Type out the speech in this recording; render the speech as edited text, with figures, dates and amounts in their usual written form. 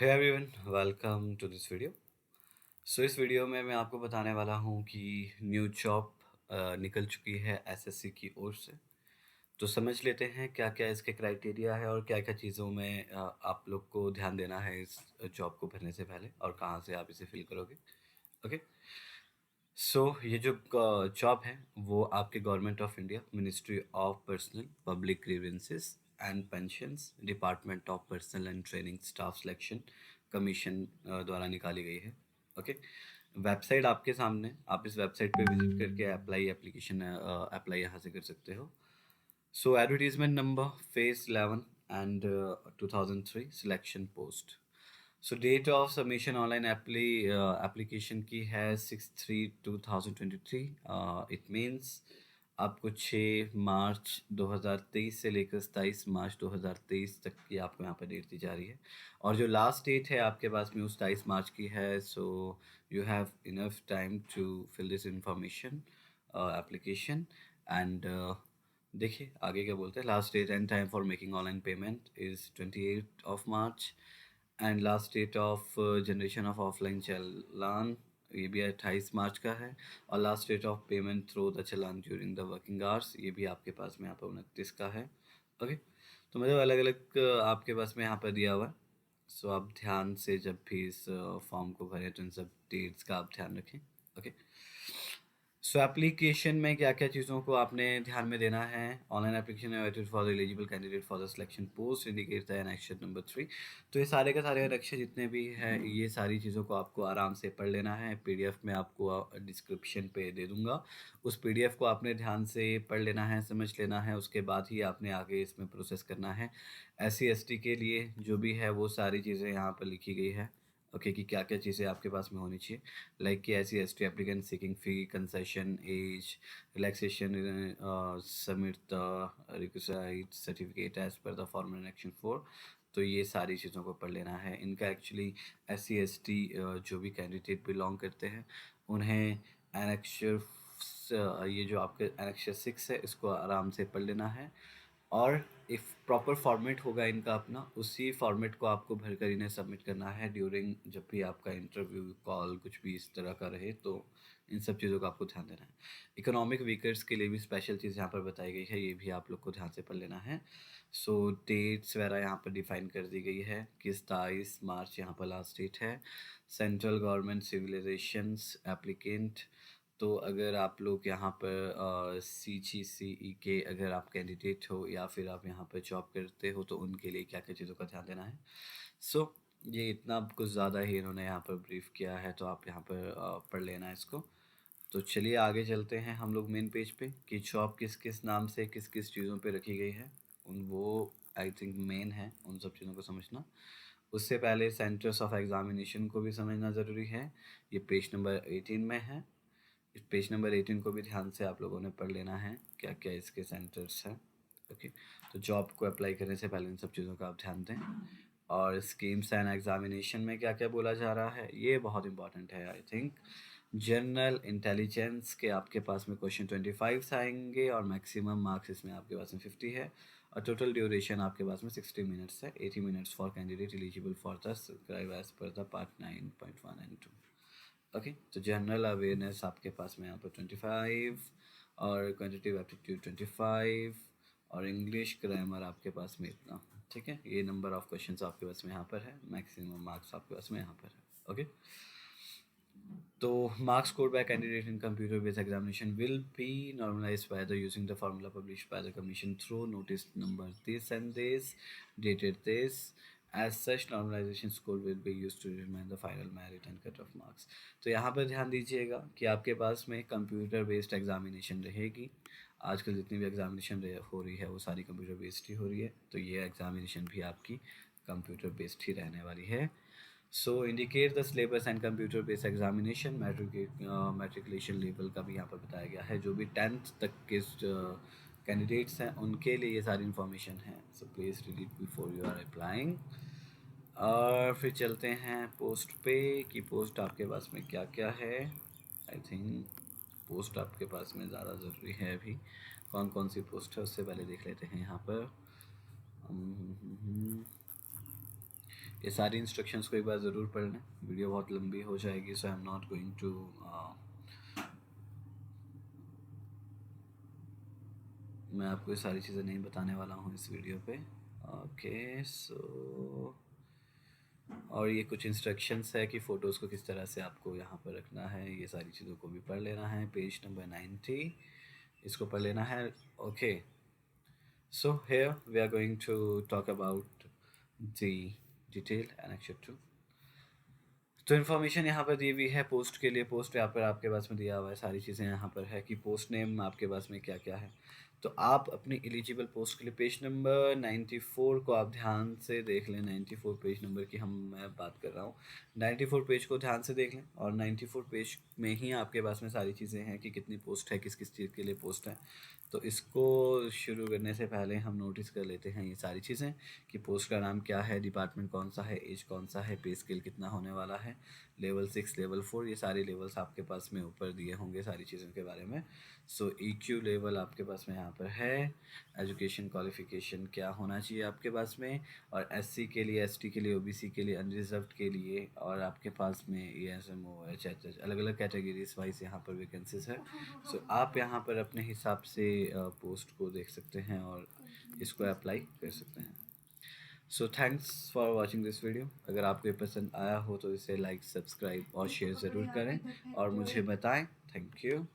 Hey everyone, welcome to this video. इस video में मैं आपको बताने वाला हूँ कि न्यू जॉब निकल चुकी है एसएससी की ओर से। तो समझ लेते हैं क्या क्या इसके क्राइटेरिया है और क्या क्या चीज़ों में आप लोग को ध्यान देना है इस जॉब को भरने से पहले और कहाँ से आप इसे फिल करोगे। ओके। ये जो जॉब है वो आपके government of India ministry of personnel public grievances and pensions department of personal and training staff selection commission द्वारा निकाली गई है। ओके। वेबसाइट आपके सामने, आप इस वेबसाइट पे विजिट करके अप्लाई यहाँ से कर सकते हो। Advertisement number phase 11 and 2003 selection post. Date of submission online application की है 6/3/2023। It means आपको 6 मार्च 2023 से लेकर 27 मार्च 2023 तक की आपको यहाँ पर डेट दी जा रही है। और जो लास्ट डेट है आपके पास में उस 27 मार्च की है। You have enough time to fill this information application and देखिए आगे क्या बोलते हैं। Last date and time for making online payment is 28 March and last date of generation of offline challan ये भी 28 मार्च का है। और last date of payment through the challan during the working hours ये भी आपके पास में यहाँ पर 29 का है। ओके। तो मतलब अलग अलग आपके पास में यहाँ पर दिया हुआ है। आप ध्यान से जब भी इस फॉर्म को भरें तो इन सब डेट्स का आप ध्यान रखें। ओके। एप्लीकेशन में क्या क्या चीज़ों को आपने ध्यान में देना है। Online application awaited for the eligible candidate for the selection post indicate the annexation number 3। तो ये सारे का सारे एनेक्शन जितने भी हैं ये सारी चीज़ों को आपको आराम से पढ़ लेना है। पीडीएफ में आपको डिस्क्रिप्शन पे दे दूंगा। उस पीडीएफ को आपने ध्यान से पढ़ लेना है, समझ लेना है, उसके बाद ही आपने आगे इसमें प्रोसेस करना है। SC ST के लिए जो भी है वो सारी चीज़ें यहाँ पर लिखी गई है। ओके कि क्या क्या चीज़ें आपके पास में होनी चाहिए। लाइक कि SC ST applicant seeking fee concession age relaxation submit the required certificate as per the formal action 4। तो ये सारी चीज़ों को पढ़ लेना है। इनका एक्चुअली SC ST जो भी कैंडिडेट बिलोंग करते हैं उन्हें एनेक्चर ये जो आपके एनेक्चर 6 है इसको आराम से पढ़ लेना है। और इफ़ प्रॉपर फॉर्मेट होगा इनका अपना, उसी फॉर्मेट को आपको भरकर इन्हें सबमिट करना है ड्यूरिंग जब भी आपका इंटरव्यू कॉल कुछ भी इस तरह का रहे। तो इन सब चीज़ों का आपको ध्यान देना है। इकोनॉमिक वीकर्स के लिए भी स्पेशल चीज़ यहाँ पर बताई गई है, ये भी आप लोग को ध्यान से पढ़ लेना है। डेट्स वगैरह यहाँ पर डिफाइन कर दी गई है कि 27 मार्च यहाँ पर लास्ट डेट है। सेंट्रल गवर्नमेंट सिविलाइजेशंस एप्लीकेंट, तो अगर आप लोग यहाँ पर CGCE के अगर आप कैंडिडेट हो या फिर आप यहाँ पर जॉब करते हो तो उनके लिए क्या क्या चीज़ों का ध्यान देना है। ये इतना कुछ ज़्यादा ही इन्होंने यहाँ पर ब्रीफ किया है तो आप यहाँ पर पढ़ लेना है इसको। तो चलिए आगे चलते हैं हम लोग मेन पेज पे कि जॉब किस किस नाम से किस किस चीज़ों पे रखी गई है। वो आई थिंक मेन है उन सब चीज़ों को समझना। उससे पहले सेंटर्स ऑफ एग्जामिनेशन को भी समझना ज़रूरी है। ये पेज नंबर 18 में है। इस पेज नंबर 18 को भी ध्यान से आप लोगों ने पढ़ लेना है क्या क्या इसके सेंटर्स हैं। ओके। तो जॉब को अप्लाई करने से पहले इन सब चीज़ों का आप ध्यान दें। और स्कीम्स एंड एग्जामिनेशन में क्या क्या बोला जा रहा है ये बहुत इंपॉर्टेंट है। आई थिंक जनरल इंटेलिजेंस के आपके पास में क्वेश्चन 25 आएंगे और मैक्सिमम मार्क्स इसमें आपके पास में 50 है। और टोटल ड्यूरेशन आपके पास में 60 मिनट्स है। 80 minutes for candidate eligible for the subscribe as per the part 9.1 and 2। Okay. तो जनरल अवेयरनेस आपके पास में यहाँ पर 25 और क्वांटिटेटिव एप्टीट्यूड 25 और इंग्लिश ग्रामर आपके पास में इतना। ठीक है, ये नंबर ऑफ क्वेश्चंस आपके पास में यहाँ पर है, मैक्सिमम मार्क्स आपके पास में यहाँ पर है। ओके। तो marks scored by candidate in computer-based examination will be normalized by the using the formula published by the commission through notice number this and this, dated this. As such, normalization score will be used to determine the final merit and cut-off marks. तो यहाँ पर ध्यान दीजिएगा कि आपके पास में computer based examination रहेगी। आजकल जितनी भी एग्जामिनेशन हो रही है वो सारी कंप्यूटर बेस्ड ही हो रही है। तो ये एग्जामिनेशन भी आपकी कंप्यूटर बेस्ड ही रहने वाली है। Indicate the syllabus and computer based examination matriculation level का भी यहाँ पर बताया गया है। जो भी 10th तक के कैंडिडेट्स हैं उनके लिए ये सारी इन्फॉर्मेशन है। Please read it before you are applying. और फिर चलते हैं पोस्ट पे कि पोस्ट आपके पास में क्या क्या है। आई थिंक पोस्ट आपके पास में ज़्यादा ज़रूरी है। अभी कौन कौन सी पोस्ट है उससे पहले देख लेते हैं यहाँ पर। ये सारी इंस्ट्रक्शंस को एक बार ज़रूर पढ़ लें, वीडियो बहुत लंबी हो जाएगी, so I am not going to मैं आपको ये सारी चीज़ें नहीं बताने वाला हूँ इस वीडियो पे। ओके सो और ये कुछ इंस्ट्रक्शंस है कि फ़ोटोज़ को किस तरह से आपको यहाँ पर रखना है, ये सारी चीज़ों को भी पढ़ लेना है। पेज नंबर 90 इसको पढ़ लेना है। Okay so here we are going to talk about the detail annexure 2। तो इन्फॉर्मेशन यहाँ पर दी हुई है पोस्ट के लिए। पोस्ट यहाँ पर आपके पास में दिया हुआ है, सारी चीज़ें यहाँ पर है कि पोस्ट नेम आपके पास में क्या क्या है। तो आप अपनी एलिजिबल पोस्ट के लिए पेज नंबर 94 को आप ध्यान से देख लें। 94 पेज नंबर की मैं बात कर रहा हूँ। 94 पेज को ध्यान से देख लें और 94 पेज में ही आपके पास में सारी चीज़ें हैं कि कितनी पोस्ट है, किस किस चीज़ के लिए पोस्ट है। तो इसको शुरू करने से पहले हम नोटिस कर लेते हैं ये सारी चीज़ें कि पोस्ट का नाम क्या है, डिपार्टमेंट कौन सा है, एज कौन सा है, पे स्केल कितना होने वाला है, लेवल 6 लेवल 4 ये सारे लेवल्स आपके पास में ऊपर दिए होंगे सारी चीज़ों के बारे में। सो EQ लेवल आपके पास में यहाँ पर है। एजुकेशन क्वालिफिकेशन क्या होना चाहिए आपके पास में, और SC के लिए, ST के लिए, OBC के लिए, अनरिजर्व्ड के लिए, और आपके पास में ASMO HHH अलग अलग कैटेगरीज वाइज यहाँ पर वैकेंसीज है। सो आप यहाँ पर अपने हिसाब से पोस्ट को देख सकते हैं और इसको अप्लाई कर सकते हैं। So thanks for watching this video. अगर आपको ये पसंद आया हो तो इसे लाइक, सब्सक्राइब और शेयर ज़रूर करें और मुझे बताएं। Thank you.